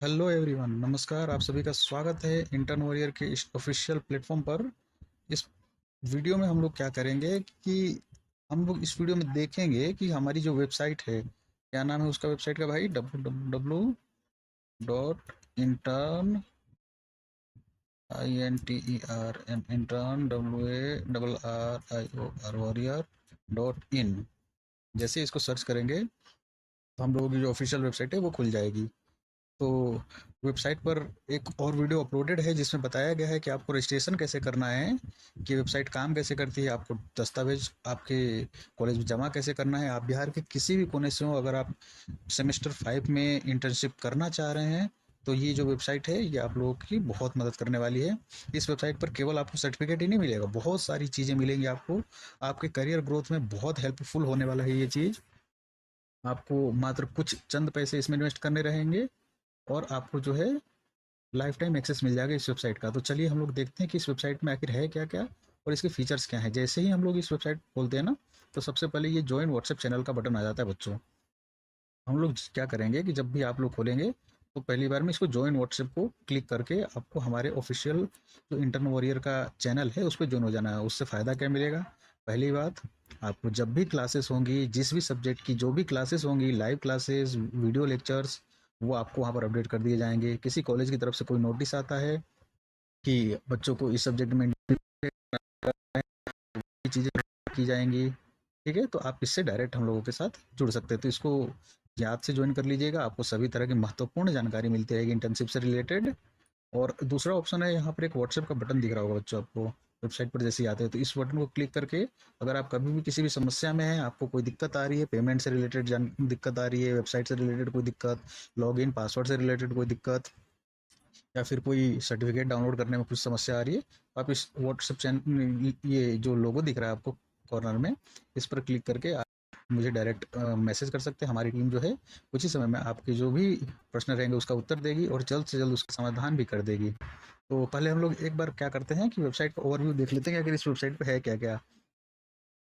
Hello everyone, नमस्कार। आप सभी का स्वागत है इंटर्न वॉरियर के इस ऑफिशियल प्लेटफॉर्म पर। इस वीडियो में हम लोग क्या करेंगे कि हम लोग इस वीडियो में देखेंगे कि हमारी जो वेबसाइट है, क्या नाम है उसका वेबसाइट का भाई? www.intern intern www.warior.in। जैसे इसको सर्च करेंगे तो हम लोगों की जो ऑफिशियल वेबसाइट है वो खुल जाएगी। तो वेबसाइट पर एक और वीडियो अपलोडेड है जिसमें बताया गया है कि आपको रजिस्ट्रेशन कैसे करना है, कि वेबसाइट काम कैसे करती है, आपको दस्तावेज आपके कॉलेज में जमा कैसे करना है। आप बिहार के किसी भी कोने से हो, अगर आप सेमेस्टर 5 में इंटर्नशिप करना चाह रहे हैं तो ये जो वेबसाइट है ये आप लोगों की बहुत मदद करने वाली है। इस वेबसाइट पर केवल आपको सर्टिफिकेट ही नहीं मिलेगा, बहुत सारी चीज़ें मिलेंगी आपको। आपके करियर ग्रोथ में बहुत हेल्पफुल होने वाला है ये चीज़। आपको मात्र कुछ चंद पैसे इसमें इन्वेस्ट करने रहेंगे और आपको जो है लाइफ टाइम एक्सेस मिल जाएगा इस वेबसाइट का। तो चलिए हम लोग देखते हैं कि इस वेबसाइट में आखिर है क्या क्या और इसके फीचर्स क्या हैं। जैसे ही हम लोग इस वेबसाइट खोलते हैं ना, तो सबसे पहले ये ज्वाइन व्हाट्सएप चैनल का बटन आ जाता है बच्चों। हम लोग क्या करेंगे कि जब भी आप लोग खोलेंगे तो पहली बार में इसको ज्वाइन व्हाट्सएप को क्लिक करके आपको हमारे ऑफिशियल जो इंटर्न वॉरियर का चैनल है उस पर ज्वाइन हो जाना है। उससे फ़ायदा क्या मिलेगा? पहली बात, आपको जब भी क्लासेस होंगी, जिस भी सब्जेक्ट की जो भी क्लासेस होंगी, लाइव क्लासेस, वीडियो लेक्चर्स, वो आपको वहाँ पर अपडेट कर दिए जाएंगे। किसी कॉलेज की तरफ से कोई नोटिस आता है कि बच्चों को इस सब्जेक्ट में चीज़ें की जाएंगी, ठीक है, तो आप इससे डायरेक्ट हम लोगों के साथ जुड़ सकते हैं। तो इसको याद से ज्वाइन कर लीजिएगा, आपको सभी तरह की महत्वपूर्ण जानकारी मिलती रहेगी इंटर्नशिप से रिलेटेड। और दूसरा ऑप्शन है, यहाँ पर एक व्हाट्सएप का बटन दिख रहा होगा बच्चों आपको वेबसाइट पर जैसे ही आते हैं, तो इस बटन को क्लिक करके अगर आप कभी भी किसी भी समस्या में हैं, आपको कोई दिक्कत आ रही है, पेमेंट से रिलेटेड दिक्कत आ रही है, वेबसाइट से रिलेटेड कोई दिक्कत, लॉगिन पासवर्ड से रिलेटेड कोई दिक्कत, या फिर कोई सर्टिफिकेट डाउनलोड करने में कुछ समस्या आ रही है, तो आप इस व्हाट्सएप चैनल, ये जो लोगो दिख रहा है आपको कॉर्नर में, इस पर क्लिक करके आप मुझे डायरेक्ट मैसेज कर सकते हैं। हमारी टीम जो है कुछ ही समय में आपके जो भी प्रश्न रहेंगे उसका उत्तर देगी और जल्द से जल्द उसका समाधान भी कर देगी। तो पहले हम लोग एक बार क्या करते हैं कि वेबसाइट का ओवरव्यू देख लेते हैं कि आखिर इस वेबसाइट पे है क्या क्या।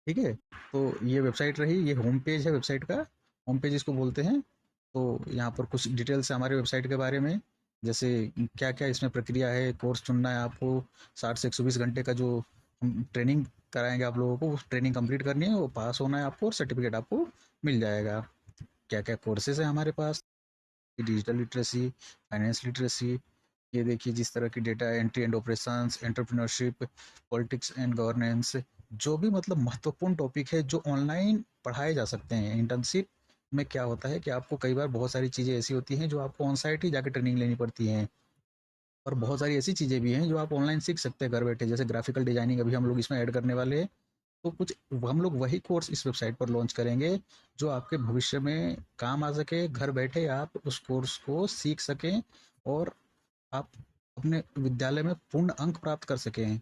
ठीक है, तो ये वेबसाइट रही, ये होम पेज है वेबसाइट का, होम पेज इसको बोलते हैं। तो यहाँ पर कुछ डिटेल्स है हमारे वेबसाइट के बारे में, जैसे क्या क्या इसमें प्रक्रिया है, कोर्स चुनना है आपको, 60 से 120 घंटे का जो हम ट्रेनिंग कराएंगे आप लोगों को, उस ट्रेनिंग कंप्लीट करनी है, वो पास होना है आपको और सर्टिफिकेट आपको मिल जाएगा। क्या क्या कोर्सेज है हमारे पास, डिजिटल लिटरेसी, फाइनेंस लिटरेसी, ये देखिए जिस तरह की data entry and operations, entrepreneurship, politics and governance, जो भी मतलब महत्वपूर्ण टॉपिक है जो ऑनलाइन पढ़ाए जा सकते हैं। इंटर्नशिप में क्या होता है कि आपको कई बार बहुत सारी चीज़ें ऐसी होती हैं जो आपको ऑन साइट ही जाकर ट्रेनिंग लेनी पड़ती हैं, और बहुत सारी ऐसी चीज़ें भी हैं जो आप ऑनलाइन सीख सकते हैं घर बैठे, जैसे ग्राफिकल डिजाइनिंग अभी हम लोग इसमें ऐड करने वाले हैं। तो कुछ हम लोग वही कोर्स इस वेबसाइट पर लॉन्च करेंगे जो आपके भविष्य में काम आ सके, घर बैठे आप उस कोर्स को सीख सकें और आप अपने विद्यालय में पूर्ण अंक प्राप्त कर सकें।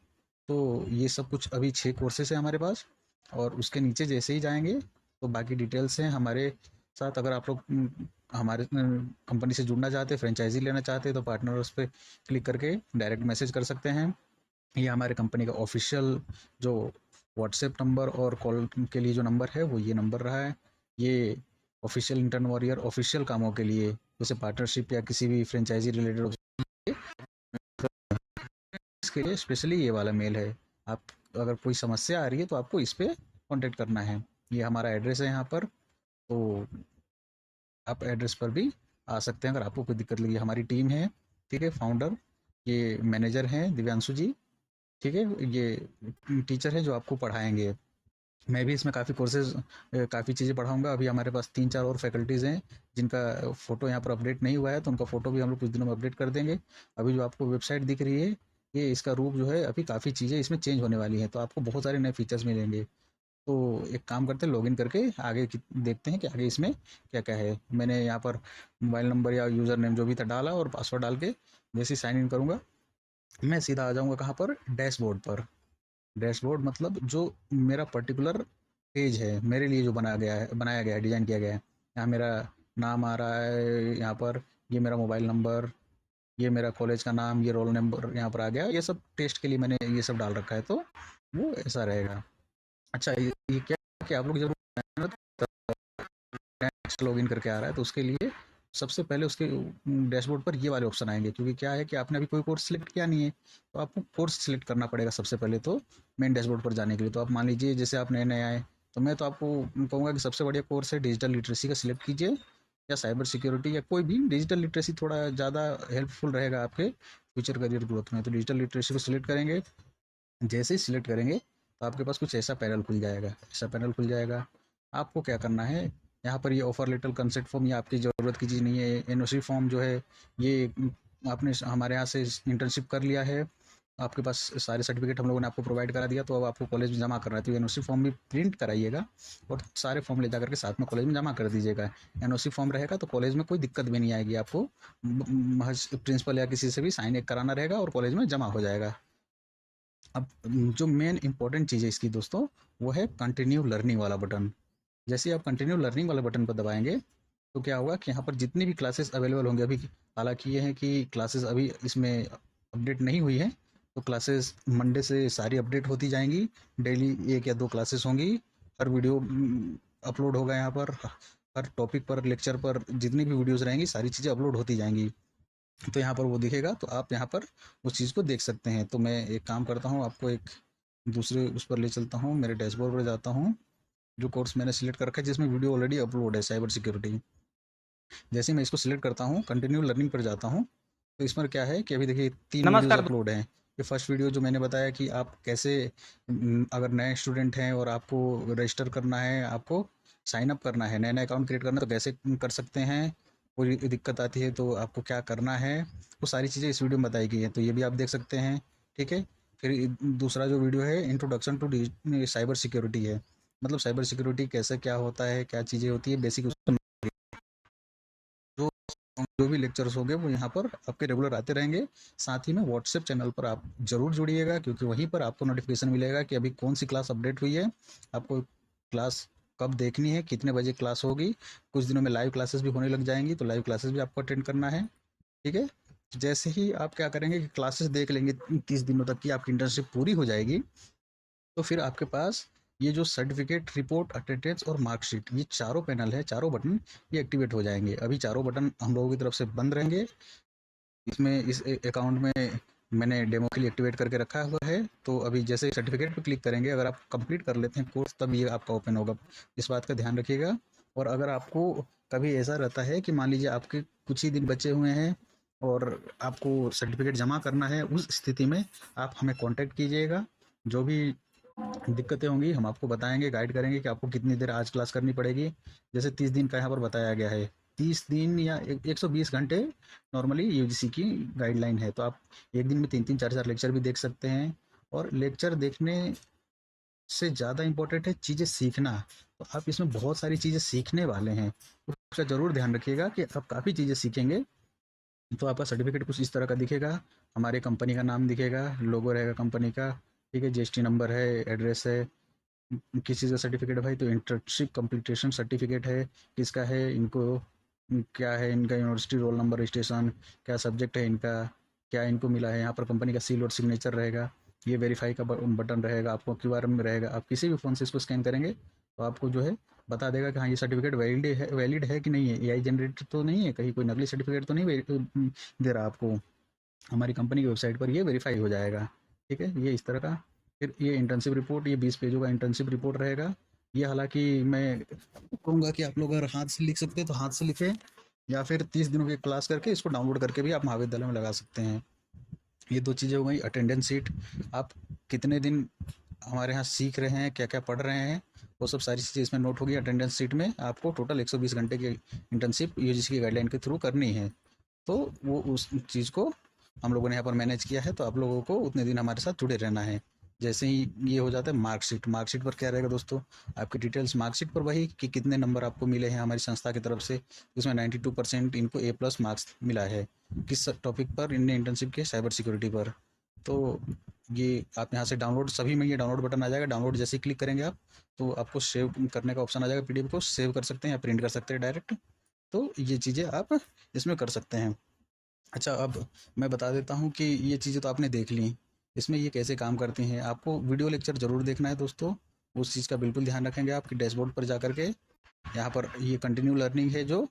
तो ये सब कुछ अभी 6 कोर्सेस हैं हमारे पास, और उसके नीचे जैसे ही जाएंगे तो बाकी डिटेल्स हैं हमारे साथ। अगर आप लोग हमारे कंपनी से जुड़ना चाहते हैं, फ्रेंचाइजी लेना चाहते हैं, तो पार्टनर्स पे क्लिक करके डायरेक्ट मैसेज कर सकते हैं। ये हमारे कंपनी का ऑफिशियल जो व्हाट्सएप नंबर और कॉल के लिए जो नंबर है वो ये नंबर रहा है। ये ऑफिशियल इंटर्न वॉरियर ऑफिशियल कामों के लिए, जैसे पार्टनरशिप या किसी भी फ्रेंचाइजी रिलेटेड, इसके लिए स्पेशली ये वाला मेल है। आप अगर कोई समस्या आ रही है तो आपको इस पे कांटेक्ट करना है। ये हमारा एड्रेस है यहाँ पर, तो आप एड्रेस पर भी आ सकते हैं अगर आपको कोई दिक्कत लगी। हमारी टीम है, ठीक है, फाउंडर, ये मैनेजर हैं दिव्यांशु जी, ठीक है, ये टीचर है जो आपको पढ़ाएंगे। मैं भी इसमें काफ़ी कोर्सेज, काफ़ी चीज़ें पढ़ाऊंगा। अभी हमारे पास 3-4 और फैकल्टीज़ हैं जिनका फ़ोटो यहाँ पर अपडेट नहीं हुआ है, तो उनका फ़ोटो भी हम लोग कुछ दिनों में अपडेट कर देंगे। अभी जो आपको वेबसाइट दिख रही है, ये इसका रूप जो है, अभी काफ़ी चीज़ें इसमें चेंज होने वाली हैं, तो आपको बहुत सारे नए फीचर्स मिलेंगे। तो एक काम करते हैं, लॉगिन करके आगे देखते हैं कि आगे इसमें क्या क्या है। मैंने यहाँ पर मोबाइल नंबर या यूज़र नेम जो भी था डाला और पासवर्ड डाल के जैसे ही साइन इन करूँगा, मैं सीधा आ जाऊँगा कहाँ पर, डैशबोर्ड पर। डैशबोर्ड मतलब जो मेरा पर्टिकुलर पेज है, मेरे लिए जो बनाया गया है, डिज़ाइन किया गया है। यहाँ मेरा नाम आ रहा है, यहाँ पर ये मेरा मोबाइल नंबर, ये मेरा कॉलेज का नाम, ये रोल नंबर यहाँ पर आ गया। ये सब टेस्ट के लिए मैंने ये सब डाल रखा है, तो वो ऐसा रहेगा। अच्छा, ये क्या कि आप लोग जब नेक्स्ट लॉगिन करके आ रहा है तो उसके लिए सबसे पहले उसके डैशबोर्ड पर ये वाले ऑप्शन आएंगे, क्योंकि क्या है कि आपने अभी कोई कोर्स सिलेक्ट किया नहीं है, तो आपको कोर्स सिलेक्ट करना पड़ेगा सबसे पहले तो मेन डैशबोर्ड पर जाने के लिए। तो आप मान लीजिए जैसे आप नए नए आए, तो मैं तो आपको कहूँगा कि सबसे बढ़िया कोर्स है डिजिटल लिटरेसी का सिलेक्ट कीजिए, या साइबर सिक्योरिटी, या कोई भी डिजिटल लिटरेसी थोड़ा ज़्यादा हेल्पफुल रहेगा आपके फ्यूचर करियर ग्रोथ में। तो डिजिटल लिटरेसी को सिलेक्ट करेंगे, जैसे ही सिलेक्ट करेंगे तो आपके पास कुछ ऐसा पैनल खुल जाएगा, ऐसा पैनल खुल जाएगा। आपको क्या करना है, यहाँ पर ये ऑफर लेटर, कंसेंट फॉर्म, ये आपकी ज़रूरत की चीज़ नहीं है। एनओसी फॉर्म जो है ये आपने हमारे यहाँ से इंटर्नशिप कर लिया है, आपके पास सारे सर्टिफिकेट हम लोगों ने आपको प्रोवाइड करा दिया, तो अब आपको कॉलेज में जमा करना है, तो एनओसी फॉर्म भी प्रिंट कराइएगा और सारे फॉर्म ले जा करके साथ में कॉलेज में जमा कर दीजिएगा। एनओसी फॉर्म रहेगा तो कॉलेज में कोई दिक्कत भी नहीं आएगी आपको, महज प्रिंसिपल या किसी से भी साइन एक कराना रहेगा और कॉलेज में जमा हो जाएगा। अब जो मेन इंपॉर्टेंट चीज़ है इसकी दोस्तों, वो है कंटिन्यू लर्निंग वाला बटन। जैसे ही आप कंटिन्यू लर्निंग वाले बटन पर दबाएंगे तो क्या होगा कि यहाँ पर जितनी भी क्लासेस अवेलेबल होंगे, अभी हालांकि ये है कि क्लासेस अभी इसमें अपडेट नहीं हुई है, तो क्लासेस मंडे से सारी अपडेट होती जाएंगी। डेली 1 या 2 क्लासेस होंगी, हर वीडियो अपलोड होगा यहाँ पर, हर टॉपिक पर, लेक्चर पर जितनी भी वीडियोज़ रहेंगी सारी चीज़ें अपलोड होती जाएंगी। तो यहाँ पर वो दिखेगा, तो आप यहाँ पर उस चीज़ को देख सकते हैं। तो मैं एक काम करता हूँ, आपको एक दूसरे उस पर ले चलता हूँ, मेरे डैशबोर्ड पर जाता हूँ, जो कोर्स मैंने सिलेक्ट कर रखा है जिसमें वीडियो ऑलरेडी अपलोड है, साइबर सिक्योरिटी। जैसे ही मैं इसको सिलेक्ट करता हूँ, कंटिन्यू लर्निंग पर जाता हूँ, तो इसमें क्या है कि अभी देखिए 3 वीडियोज़ नमस्कार। अपलोड हैं। ये फर्स्ट वीडियो जो मैंने बताया कि आप कैसे अगर नए स्टूडेंट हैं और आपको रजिस्टर करना है, आपको साइन अप करना है, नया नया अकाउंट क्रिएट करना है, तो कैसे कर सकते हैं, कोई दिक्कत आती है तो आपको क्या करना है, वो सारी चीज़ें इस वीडियो में बताई गई हैं, तो ये भी आप देख सकते हैं। ठीक है। फिर दूसरा जो वीडियो है इंट्रोडक्शन टू साइबर सिक्योरिटी है, मतलब साइबर सिक्योरिटी कैसे क्या होता है, क्या चीज़ें होती है, बेसिक जो जो भी लेक्चर्स होंगे वो यहाँ पर आपके रेगुलर आते रहेंगे। साथ ही में व्हाट्सएप चैनल पर आप जरूर जुड़िएगा, क्योंकि वहीं पर आपको नोटिफिकेशन मिलेगा कि अभी कौन सी क्लास अपडेट हुई है, आपको क्लास कब देखनी है, कितने बजे क्लास होगी। कुछ दिनों में लाइव क्लासेस भी होने लग जाएंगी, तो लाइव क्लासेस भी आपको अटेंड करना है। ठीक है। जैसे ही आप क्या करेंगे कि क्लासेस देख लेंगे 30 दिनों तक की आपकी इंटर्नशिप पूरी हो जाएगी, तो फिर आपके पास ये जो सर्टिफिकेट, रिपोर्ट, अटेंडेंस और मार्कशीट, ये चारों पैनल है, चारों बटन ये एक्टिवेट हो जाएंगे। अभी चारों बटन हम लोगों की तरफ से बंद रहेंगे। इसमें इस अकाउंट में मैंने डेमो के लिए एक्टिवेट करके रखा हुआ है, तो अभी जैसे सर्टिफिकेट पे क्लिक करेंगे, अगर आप कंप्लीट कर लेते हैं कोर्स, तब ये आपका ओपन होगा। इस बात का ध्यान रखिएगा। और अगर आपको कभी ऐसा रहता है कि मान लीजिए आपके कुछ ही दिन बचे हुए हैं और आपको सर्टिफिकेट जमा करना है, उस स्थिति में आप हमें कॉन्टैक्ट कीजिएगा। जो भी दिक्कतें होंगी हम आपको बताएंगे, गाइड करेंगे कि आपको कितनी देर आज क्लास करनी पड़ेगी। जैसे 30 दिन का यहाँ पर बताया गया है, 30 दिन या 120 घंटे नॉर्मली यूजीसी की गाइडलाइन है। तो आप एक दिन में 3-3 4-4 लेक्चर भी देख सकते हैं। और लेक्चर देखने से ज़्यादा इम्पोर्टेंट है चीज़ें सीखना। तो आप इसमें बहुत सारी चीज़ें सीखने वाले हैं, उसका ज़रूर ध्यान रखिएगा कि आप काफ़ी चीज़ें सीखेंगे। तो आपका सर्टिफिकेट कुछ इस तरह का दिखेगा, हमारी कंपनी का नाम दिखेगा, लोगो रहेगा कंपनी का। ठीक है। जीएसटी नंबर है, एड्रेस है। किस चीज़ का सर्टिफिकेट है भाई, तो इंटर्नशिप कंप्लीटेशन सर्टिफिकेट है। किसका है, इनको क्या है, इनका यूनिवर्सिटी, रोल नंबर, रजिस्ट्रेशन, क्या सब्जेक्ट है इनका, क्या इनको मिला है। यहाँ पर कंपनी का सील और सिग्नेचर रहेगा। ये वेरीफाई का बटन रहेगा, आपको क्यूआर में रहेगा। आप किसी भी फ़ोन से इसको स्कैन करेंगे तो आपको जो है बता देगा कि हाँ ये सर्टिफिकेट वैलिड है कि नहीं है, एआई जनरेटेड तो नहीं है, कहीं कोई नकली सर्टिफिकेट तो नहीं दे रहा आपको। हमारी कंपनी की वेबसाइट पर ये वेरीफाई हो जाएगा। ठीक है। ये इस तरह का। फिर ये इंटर्नशिप रिपोर्ट, ये 20 पेजों का इंटर्नशिप रिपोर्ट रहेगा। ये हालांकि मैं कहूँगा कि आप लोग अगर हाथ से लिख सकते हैं तो हाथ से लिखें, या फिर 30 दिनों की क्लास करके इसको डाउनलोड करके भी आप महाविद्यालय में लगा सकते हैं। ये 2 चीज़ें हो गई। अटेंडेंस शीट, आप कितने दिन हमारे यहाँ सीख रहे हैं, क्या क्या पढ़ रहे हैं, वो सब सारी चीज़ें इसमें नोट होगी। अटेंडेंस शीट में आपको टोटल 120 घंटे की इंटर्नशिप यूजीसी की गाइडलाइन के थ्रू करनी है, तो वो उस चीज़ को हम लोगों ने यहाँ पर मैनेज किया है। तो आप लोगों को उतने दिन हमारे साथ जुड़े रहना है। जैसे ही ये हो जाता है मार्कशीट, मार्कशीट पर क्या रहेगा दोस्तों, आपकी डिटेल्स मार्कशीट पर वही कि कितने नंबर आपको मिले हैं हमारी संस्था की तरफ से। इसमें 92% इनको A+ मार्क्स मिला है, किस टॉपिक पर, इनने इंटर्नशिप के साइबर सिक्योरिटी पर। तो ये आप यहाँ से डाउनलोड, सभी में ये डाउनलोड बटन आ जाएगा। डाउनलोड जैसे ही क्लिक करेंगे आप, तो आपको सेव करने का ऑप्शन आ जाएगा, पीडीएफ को सेव कर सकते हैं या प्रिंट कर सकते हैं डायरेक्ट। तो ये चीज़ें आप इसमें कर सकते हैं। अच्छा, अब मैं बता देता हूँ कि ये चीज़ें तो आपने देख ली, इसमें ये कैसे काम करती हैं। आपको वीडियो लेक्चर ज़रूर देखना है दोस्तों, उस चीज़ का बिल्कुल ध्यान रखेंगे। आपकी डैशबोर्ड पर जा कर के यहाँ पर ये कंटिन्यू लर्निंग है जो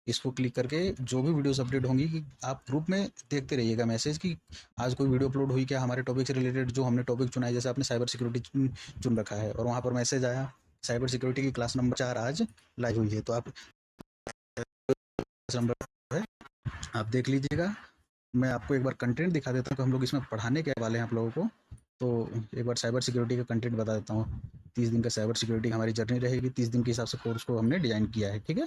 इसको क्लिक करके जो भी वीडियोस अपडेट होंगी कि आप ग्रुप में देखते रहिएगा मैसेज कि आज कोई वीडियो अपलोड हुई क्या हमारे टॉपिक से रिलेटेड, जो हमने टॉपिक चुना है, जैसे आपने साइबर सिक्योरिटी चुन रखा है और वहाँ पर मैसेज आया साइबर सिक्योरिटी की क्लास नंबर 4 आज लाइव हुई है, तो आप नंबर है आप देख लीजिएगा। मैं आपको एक बार कंटेंट दिखा देता हूँ कि हम लोग इसमें पढ़ाने के वाले हैं आप लोगों को। तो एक बार साइबर सिक्योरिटी का कंटेंट बता देता हूँ। 30 दिन का साइबर सिक्योरिटी हमारी जर्नी रहेगी, 30 दिन के हिसाब से कोर्स को हमने डिजाइन किया है, ठीक है,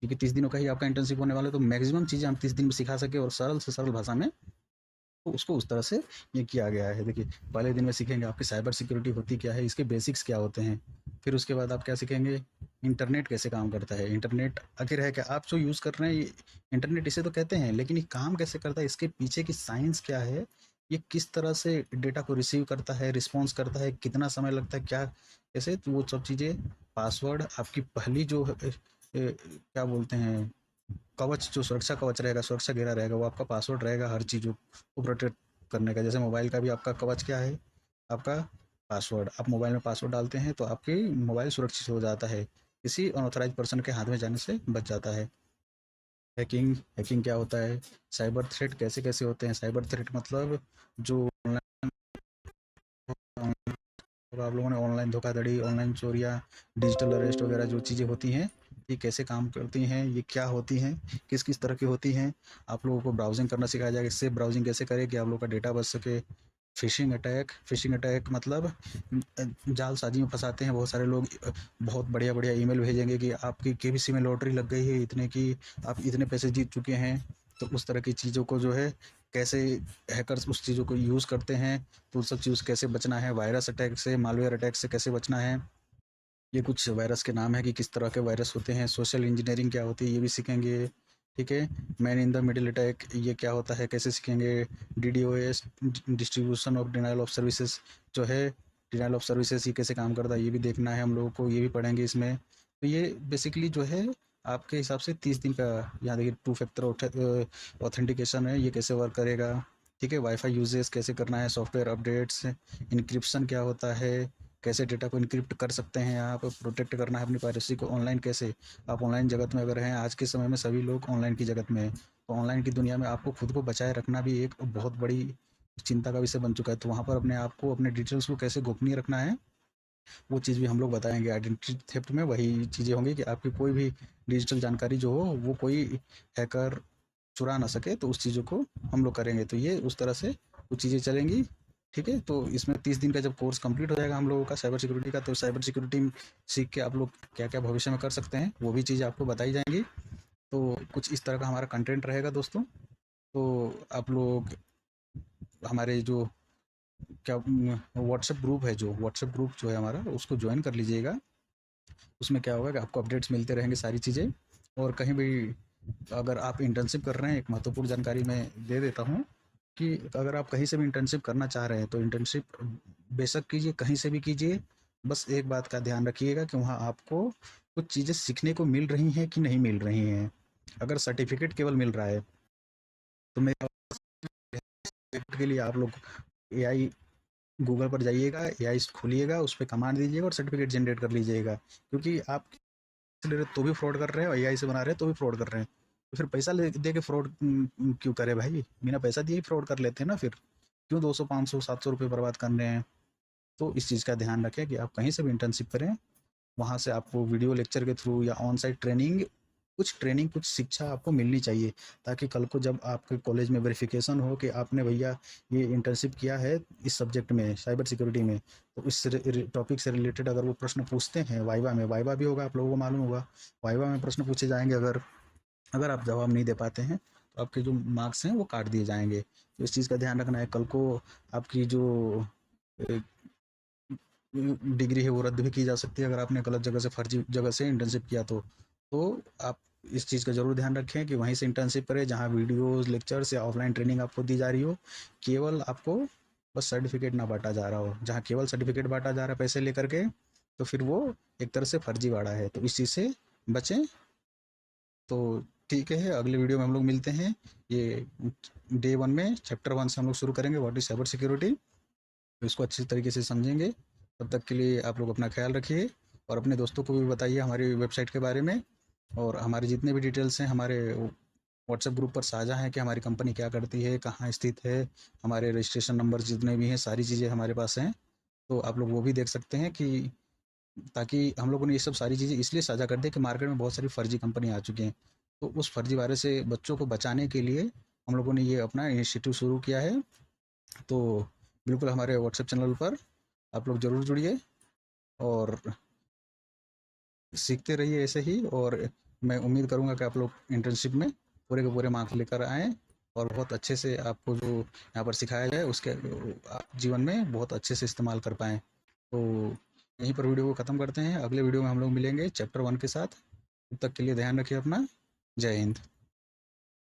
क्योंकि 30 दिनों का ही आपका इंटर्नशिप होने वाला है, तो मैक्सिमम चीज़ें हम 30 दिन में सिखा सके और सरल से सरल भाषा में, तो उसको उस तरह से ये किया गया है। देखिए पहले दिन में सीखेंगे आपकी साइबर सिक्योरिटी होती क्या है, इसके बेसिक्स क्या होते हैं, फिर उसके बाद आप क्या सीखेंगे, इंटरनेट कैसे काम करता है, इंटरनेट आखिर है क्या, आप जो यूज़ कर रहे हैं ये इंटरनेट इसे तो कहते हैं, लेकिन ये काम कैसे करता है, इसके पीछे की साइंस क्या है, ये किस तरह से डेटा को रिसीव करता है, रिस्पॉन्स करता है, कितना समय लगता है, क्या कैसे, तो वो सब चीज़ें, पासवर्ड आपकी पहली जो क्या बोलते हैं कवच, जो सुरक्षा कवच रहेगा, सुरक्षा घेरा रहेगा, वो आपका पासवर्ड रहेगा हर चीज़ों को प्रोटेक्ट करने का। जैसे मोबाइल का भी आपका कवच क्या है, आपका पासवर्ड। आप मोबाइल में पासवर्ड डालते हैं तो आपकी मोबाइल सुरक्षित हो जाता है, किसी अनऑथराइज पर्सन के हाथ में जाने से बच जाता है। हैकिंग, हैकिंग क्या होता है, साइबर थ्रेट कैसे कैसे होते हैं, साइबर थ्रेट मतलब जो और आप लोगों ने ऑनलाइन धोखाधड़ी, ऑनलाइन चोरियाँ, डिजिटल अरेस्ट वगैरह जो चीज़ें होती हैं, ये कैसे काम करती हैं, ये क्या होती हैं, किस किस तरह की होती हैं, आप लोगों को ब्राउजिंग करना सिखाया जाएगा, सेफ ब्राउजिंग कैसे करें कि आप लोगों का डेटा बच सके। फिशिंग अटैक, फिशिंग अटैक मतलब जालसाजी में फंसाते हैं बहुत सारे लोग, बहुत बढ़िया बढ़िया ईमेल भेजेंगे कि आपकी केबीसी में लॉटरी लग गई है इतने की, आप इतने पैसे जीत चुके हैं, तो उस तरह की चीज़ों को जो है कैसे हैकर्स उस चीज़ों को यूज़ करते हैं, तो उन सब चीज़ कैसे बचना है, वायरस अटैक से, मालवेयर अटैक से कैसे बचना है, ये कुछ वायरस के नाम है कि किस तरह के वायरस होते हैं, सोशल इंजीनियरिंग क्या होती है ये भी सीखेंगे, ठीक है, man in the middle attack ये क्या होता है कैसे सीखेंगे, DDoS, distribution of denial of services जो है, डिनाइल ऑफ सर्विसेज ये कैसे काम करता है ये भी देखना है हम लोगों को, ये भी पढ़ेंगे इसमें। तो ये बेसिकली जो है आपके हिसाब से 30 दिन का, यहाँ देखिए 2 फैक्टर ऑथेंटिकेशन है, ये कैसे वर्क करेगा, ठीक है, वाईफाई यूजेस कैसे करना है, सॉफ्टवेयर अपडेट्स, इनक्रिप्शन क्या होता है, कैसे डेटा को इनक्रिप्ट कर सकते हैं, आप प्रोटेक्ट करना है अपनी प्राइवेसी को ऑनलाइन कैसे, आप ऑनलाइन जगत में अगर हैं, आज के समय में सभी लोग ऑनलाइन की जगत में हैं, तो ऑनलाइन की दुनिया में आपको खुद को बचाए रखना भी एक बहुत बड़ी चिंता का विषय बन चुका है, तो वहाँ पर अपने आप को, अपने डिटेल्स को कैसे गोपनीय रखना है, वो चीज़ भी हम लोग बताएंगे। आइडेंटिटी थेफ्ट में वही चीज़ें होंगी कि आपकी कोई भी डिजिटल जानकारी जो हो वो कोई हैकर चुरा ना सके, तो उस चीज़ों को हम लोग करेंगे, तो ये उस तरह से कुछ चीज़ें चलेंगी, ठीक है। तो इसमें 30 दिन का जब कोर्स कंप्लीट हो जाएगा हम लोगों का साइबर सिक्योरिटी का, तो साइबर सिक्योरिटी सीख के आप लोग क्या क्या भविष्य में कर सकते हैं वो भी चीज़ आपको बताई जाएंगी। तो कुछ इस तरह का हमारा कंटेंट रहेगा दोस्तों। तो आप लोग हमारे जो क्या व्हाट्सएप ग्रुप है, जो व्हाट्सएप ग्रुप जो है हमारा, उसको ज्वाइन कर लीजिएगा। उसमें क्या होगा कि आपको अपडेट्स मिलते रहेंगे सारी चीज़ें, और कहीं भी अगर आप इंटर्नशिप कर रहे हैं, एक महत्वपूर्ण जानकारी मैं दे देता हूँ कि अगर आप कहीं से भी इंटर्नशिप करना चाह रहे हैं तो इंटर्नशिप बेशक कीजिए, कहीं से भी कीजिए, बस एक बात का ध्यान रखिएगा कि वहाँ आपको कुछ चीज़ें सीखने को मिल रही हैं कि नहीं मिल रही हैं। अगर सर्टिफिकेट केवल मिल रहा है तो मेरे के लिए आप लोग एआई गूगल पर जाइएगा, एआई खोलिएगा, उस पर कमांड दीजिएगा और सर्टिफिकेट जनरेट कर लीजिएगा, क्योंकि आप ले रहे तो भी फ्रॉड कर रहे हैं और एआई से बना रहे हैं तो भी फ्रॉड कर रहे हैं, तो फिर पैसा दे के फ्रॉड क्यों करे भाई, बिना पैसा दिए ही फ्रॉड कर लेते हैं ना, फिर क्यों 200 500 700 रुपये बर्बाद कर रहे हैं। तो इस चीज़ का ध्यान रखें कि आप कहीं से भी इंटर्नशिप करें, वहाँ से आपको वीडियो लेक्चर के थ्रू या ऑन साइट ट्रेनिंग, कुछ शिक्षा आपको मिलनी चाहिए, ताकि कल को जब आपके कॉलेज में वेरिफिकेशन हो कि आपने भैया ये इंटर्नशिप किया है इस सब्जेक्ट में, साइबर सिक्योरिटी में, तो इस टॉपिक से रिलेटेड अगर वो प्रश्न पूछते हैं वाइवा में, वाइवा भी होगा, आप लोगों को मालूम होगा, वाइवा में प्रश्न पूछे जाएंगे, अगर अगर आप जवाब नहीं दे पाते हैं तो आपके जो मार्क्स हैं वो काट दिए जाएंगे। तो इस चीज़ का ध्यान रखना है, कल को आपकी जो डिग्री है वो रद्द भी की जा सकती है अगर आपने गलत जगह से, फर्जी जगह से इंटर्नशिप किया तो आप इस चीज़ का ज़रूर ध्यान रखें कि वहीं से इंटर्नशिप करें जहाँ वीडियोस लेक्चर्स या ऑफलाइन ट्रेनिंग आपको दी जा रही हो, केवल आपको बस सर्टिफिकेट ना बांटा जा रहा हो, जहाँ केवल सर्टिफिकेट बांटा जा रहा है पैसे लेकर के, तो फिर वो एक तरह से फर्जीवाड़ा है, तो इस चीज़ से बचें। तो ठीक है, अगले वीडियो में हम लोग मिलते हैं। ये डे 1 में चैप्टर 1 से हम लोग शुरू करेंगे, व्हाट इज़ साइबर सिक्योरिटी, तो इसको अच्छी तरीके से समझेंगे। तब तक के लिए आप लोग अपना ख्याल रखिए और अपने दोस्तों को भी बताइए हमारी वेबसाइट के बारे में। और हमारे जितने भी डिटेल्स हैं हमारे व्हाट्सएप ग्रुप पर साझा हैं कि हमारी कंपनी क्या करती है, कहाँ स्थित है, हमारे रजिस्ट्रेशन नंबर जितने भी हैं, सारी चीज़ें हमारे पास हैं। तो आप लोग वो भी देख सकते हैं कि ताकि हम लोगों ने ये सब सारी चीज़ें इसलिए साझा कर दी कि मार्केट में बहुत सारी फर्जी कंपनी आ चुकी हैं। तो उस फर्जी वायरस से बच्चों को बचाने के लिए हम लोगों ने ये अपना इनिशिएटिव शुरू किया है। तो बिल्कुल हमारे व्हाट्सएप चैनल पर आप लोग ज़रूर जुड़िए और सीखते रहिए ऐसे ही। और मैं उम्मीद करूँगा कि आप लोग इंटर्नशिप में पूरे के पूरे मार्क्स लेकर आएँ और बहुत अच्छे से आपको जो यहाँ पर सिखाया जाए उसके आप जीवन में बहुत अच्छे से इस्तेमाल कर पाएँ। तो यहीं पर वीडियो को ख़त्म करते हैं। अगले वीडियो में हम लोग मिलेंगे चैप्टर 1 के साथ। तब तक के लिए ध्यान रखिए अपना। जय हिंद।